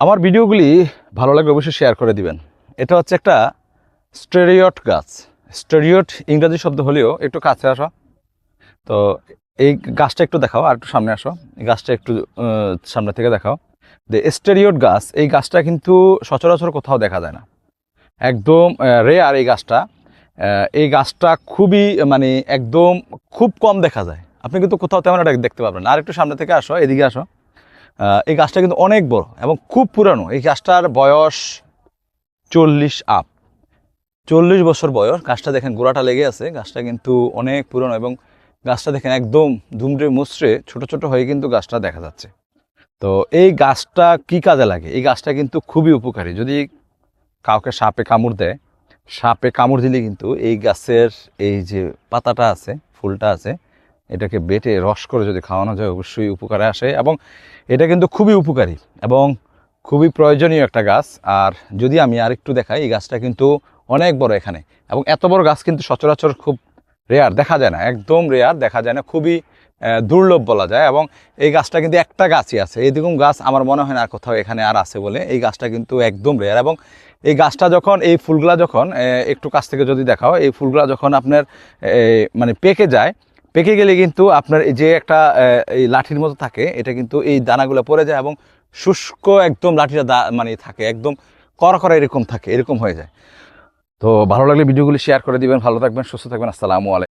আমার ভিডিওগুলি ভালো লাগলে অবশ্যই শেয়ার করে দিবেন। এটা হচ্ছে একটা স্টেরিয়ট গাছ। স্টেরিয়ট ইংরাজি শব্দ হলেও একটু কাছে আসো। তো এই গাছটা একটু দেখাও, আর একটু সামনে আসো। এই গাছটা একটু সামনে থেকে দেখাও। স্টেরিয়ট গাছ, এই গাছটা কিন্তু সচরাচর কোথাও দেখা যায় না, একদম রেয়ার এই গাছটা। এই গাছটা খুবই মানে একদম খুব কম দেখা যায়, আপনি কিন্তু কোথাও তেমন একটা দেখতে পাবেন না। আর একটু সামনে থেকে আসো, এদিকে আসো। এই গাছটা কিন্তু অনেক বড় এবং খুব পুরানো। এই গাছটার বয়স 40 আপ, 40 বছর বয়স। গাছটা দেখেন গোড়াটা লেগে আছে, গাছটা কিন্তু অনেক পুরানো এবং গাছটা দেখেন একদম দুমড়ে মুচড়ে ছোট ছোট হয়ে কিন্তু গাছটা দেখা যাচ্ছে। তো এই গাছটা কি কাজে লাগে? এই গাছটা কিন্তু খুবই উপকারী। যদি কাউকে সাপে কামড় দেয়, সাপে কামড় দিলে কিন্তু এই গাছের এই যে পাতাটা আছে, ফুলটা আছে, এটাকে বেটে রস করে যদি খাওয়ানো যায় অবশ্যই উপকারে আসে। এবং এটা কিন্তু খুবই উপকারী এবং খুবই প্রয়োজনীয় একটা গাছ। আর যদি আমি আরেকটু দেখাই, এই গাছটা কিন্তু অনেক বড় এখানে, এবং এত বড় গাছ কিন্তু সচরাচর খুব রেয়ার দেখা যায় না, একদম রেয়ার দেখা যায় না, খুবই দুর্লভ বলা যায়। এবং এই গাছটা কিন্তু একটা গাছই আছে, এইরকম গাছ আমার মনে হয় না আর কোথাও এখানে আর আছে বলে। এই গাছটা কিন্তু একদম রেয়ার। এবং এই গাছটা যখন, এই ফুলগুলা যখন একটু কাছ থেকে যদি দেখাও, এই ফুলগুলা যখন আপনার মানে পেকে যায়, পেকে গেলে কিন্তু আপনার এই যে একটা এই লাঠির মতো থাকে, এটা কিন্তু এই দানাগুলো পড়ে যায় এবং শুষ্ক একদম লাঠিটা মানে থাকে একদম কড়া এরকম থাকে, এরকম হয়ে যায়। তো ভালো লাগলে ভিডিওগুলি শেয়ার করে দিবেন। ভালো থাকবেন, সুস্থ থাকবেন। আসসালামু আলাইকুম।